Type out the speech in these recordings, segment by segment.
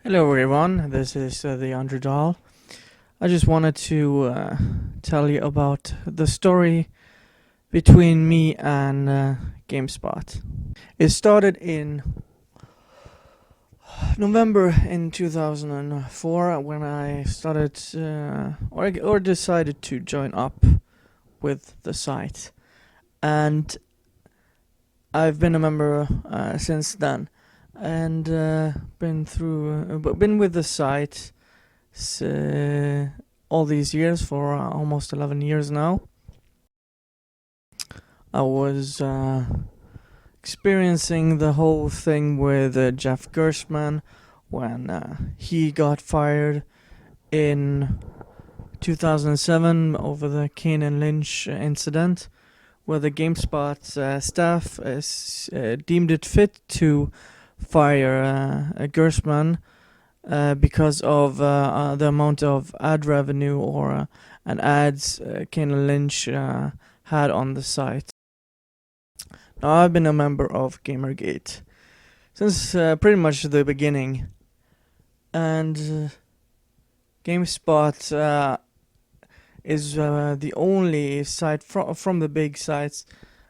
Hello everyone, this is the Underdoll. I just wanted to tell you about the story between me and Gamespot. It started in November in 2004 when I started or decided to join up with the site, and I've been a member since then, and been with the site all these years for almost 11 years now. I was experiencing the whole thing with Jeff Gerstmann when he got fired in 2007 over the Kane and Lynch incident, where the GameSpot staff deemed it fit to fire Gerstmann because of the amount of ad revenue or and ads Kane and Lynch had on the site. Now, I've been a member of Gamergate since pretty much the beginning, and GameSpot is the only site from the big sites.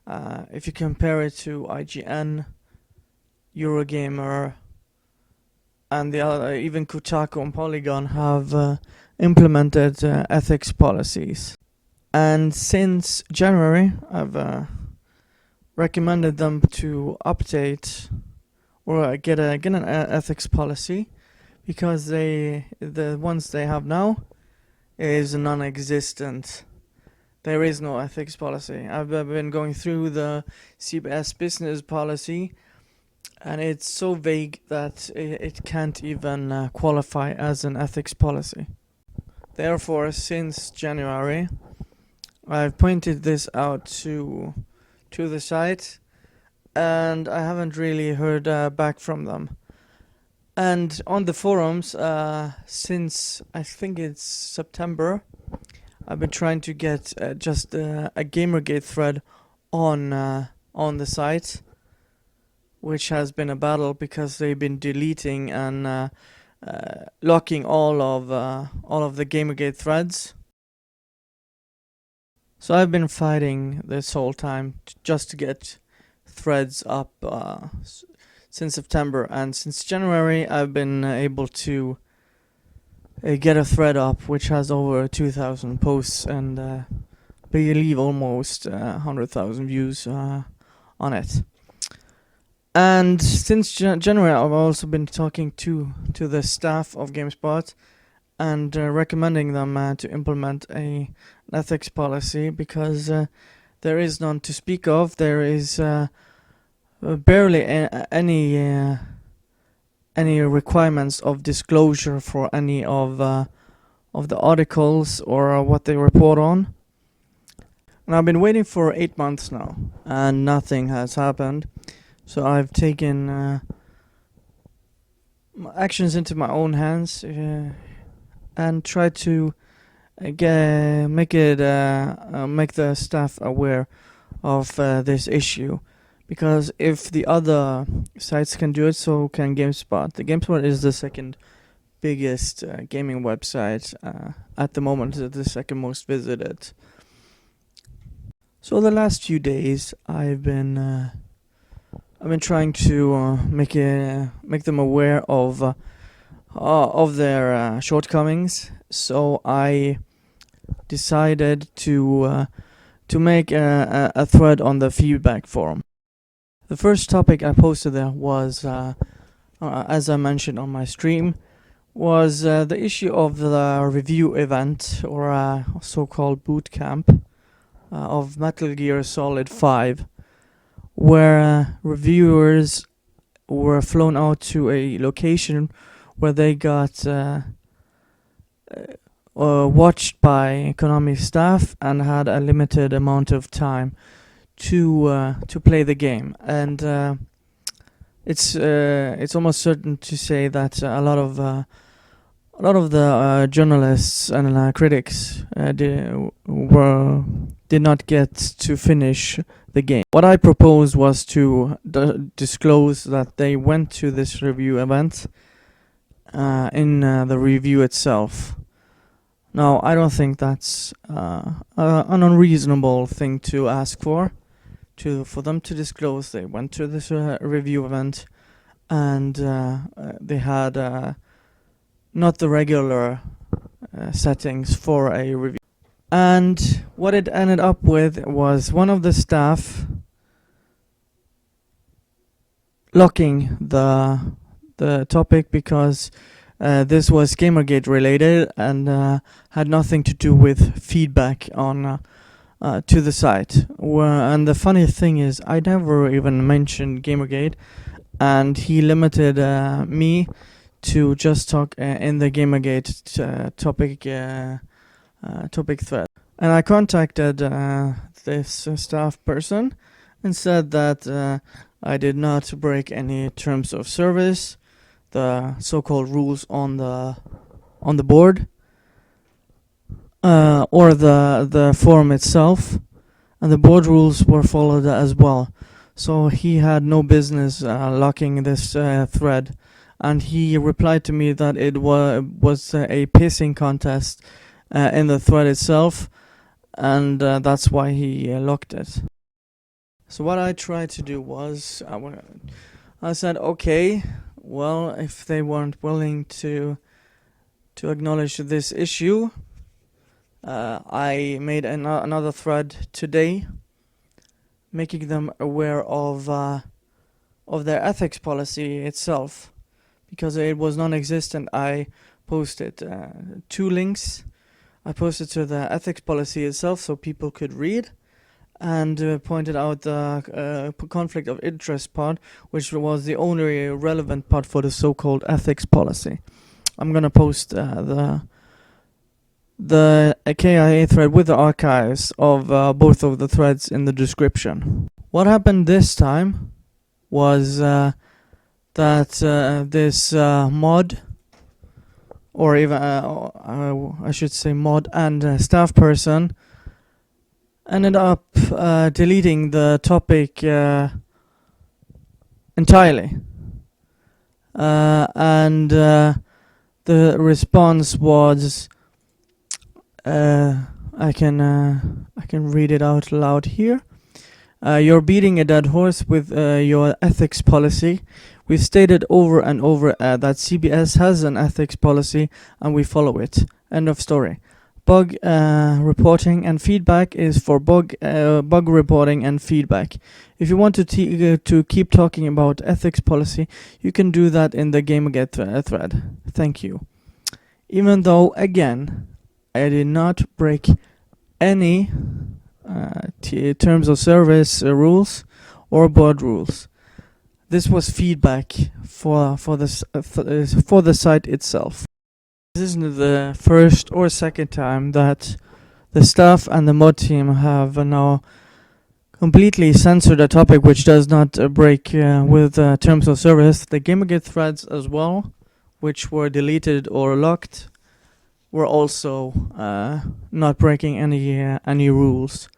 If you compare it to IGN, Eurogamer, and the other, even Kotaku and Polygon have implemented ethics policies. And since January, I've recommended them to update or get an ethics policy, because the ones they have now is non-existent. There is no ethics policy. I've been going through the CBS business policy, and it's so vague that it can't even qualify as an ethics policy. Therefore, since January, I've pointed this out to the site, and I haven't really heard back from them. And on the forums, since I think it's September, I've been trying to get just a Gamergate thread on the site, which has been a battle because they've been deleting and locking all of the Gamergate threads. So I've been fighting this whole time just to get threads up since September, and since January I've been able to get a thread up which has over 2,000 posts and believe almost 100,000 views on it. And since January I've also been talking to the staff of GameSpot and recommending them to implement an ethics policy, because there is none to speak of. There is barely any requirements of disclosure for any of the articles or what they report on. And I've been waiting for 8 months now, and nothing has happened. So I've taken actions into my own hands and tried to make the staff aware of this issue. Because if the other sites can do it, so can GameSpot. The GameSpot is the second biggest gaming website at the moment, the second most visited. So the last few days, I've been trying to make them aware of their shortcomings. So I decided to make a thread on the feedback forum. The first topic I posted there was, as I mentioned on my stream, was the issue of the review event, or so-called boot camp, of Metal Gear Solid 5, where reviewers were flown out to a location where they got watched by Konami staff and had a limited amount of time to play the game. And it's almost certain to say that a lot of the journalists and critics did not get to finish the game. What I proposed was to disclose that they went to this review event in the review itself. Now, I don't think that's an unreasonable thing to ask for them to disclose. They went to this review event, and they had not the regular settings for a review. And what it ended up with was one of the staff locking the topic because this was Gamergate related and had nothing to do with feedback on to the site. And the funny thing is, I never even mentioned Gamergate, and he limited me to just talk in the Gamergate topic thread. And I contacted this staff person and said that I did not break any terms of service, the so-called rules on the board, or the forum itself, and the board rules were followed as well. So he had no business locking this thread, and he replied to me that it was a pissing contest in the thread itself, and that's why he locked it. So what I tried to do was, I said, okay, well, if they weren't willing to acknowledge this issue, I made another thread today, making them aware of their ethics policy itself, because it was non-existent. I posted 2 links. I posted to the ethics policy itself so people could read, and pointed out the conflict of interest part, which was the only relevant part for the so-called ethics policy. I'm gonna post the KIA thread with the archives of both of the threads in the description. What happened this time was that this mod, or even I should say mod and staff person, ended up deleting the topic entirely, and the response was, I can read it out loud here. You're beating a dead horse with your ethics policy. We've stated over and over that CBS has an ethics policy and we follow it. End of story. Bug reporting and feedback is for bug reporting and feedback. If you want to keep talking about ethics policy, you can do that in the Gamergate thread. Thank you. Even though, again, I did not break any terms of service rules or board rules. This was feedback for the site itself. This isn't the first or second time that the staff and the mod team have now completely censored a topic which does not break with terms of service. The Gamergate threads as well, which were deleted or locked, were also not breaking any rules.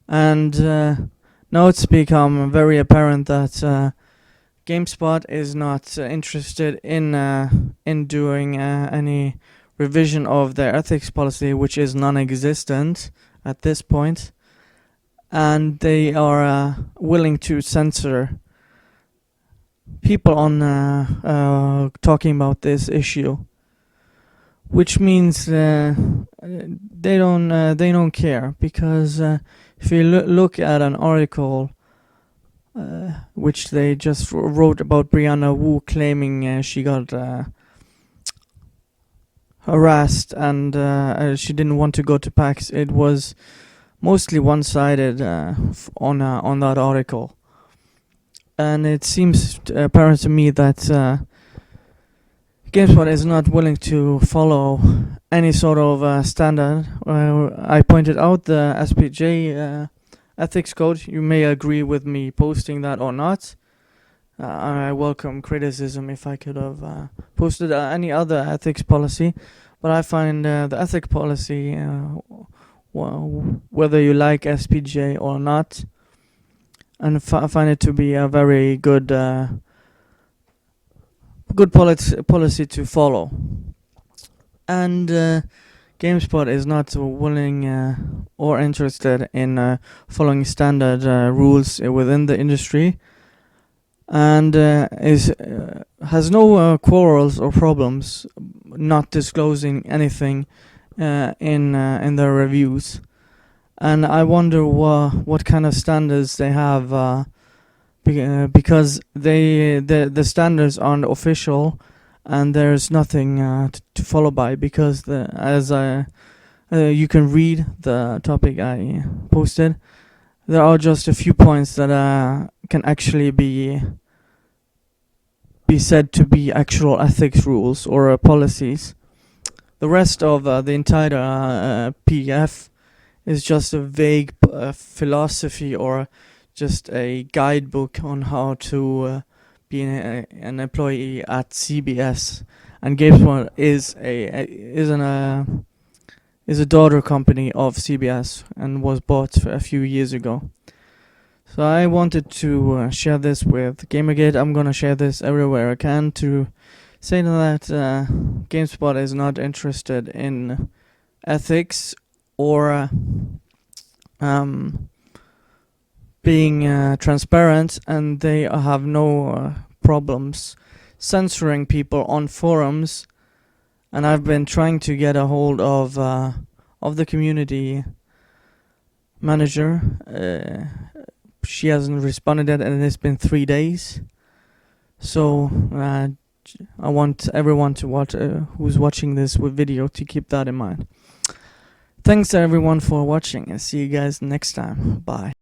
And now it's become very apparent that Gamespot is not interested in doing any revision of their ethics policy, which is non-existent at this point, and they are willing to censor people on talking about this issue, which means they don't care, because if you look at an article which they just wrote about Brianna Wu claiming she got harassed and she didn't want to go to PAX, it was mostly one-sided on that article, and it seems apparent to me that Gamespot is not willing to follow any sort of standard. I pointed out the SPJ ethics code. You may agree with me posting that or not. I welcome criticism if I could have posted any other ethics policy, but I find the ethics policy, whether you like SPJ or not, and find it to be a very good policy to follow. And GameSpot is not willing or interested in following standard rules within the industry, and has no quarrels or problems not disclosing anything in their reviews. And I wonder what kind of standards they have, because the standards aren't official, and there's nothing to follow by, because as you can read the topic I posted, there are just a few points that can actually be said to be actual ethics rules or policies. The rest of the entire PDF is just a vague philosophy, or just a guidebook on how to be an employee at CBS. And GameSpot is a daughter company of CBS and was bought a few years ago. So I wanted to share this with Gamergate. I'm gonna share this everywhere I can to say that GameSpot is not interested in ethics or being transparent, and they have no problems censoring people on forums. And I've been trying to get a hold of the community manager. She hasn't responded yet, and it's been 3 days. So I want everyone to watch, who's watching this video, to keep that in mind. Thanks everyone for watching, and see you guys next time. Bye.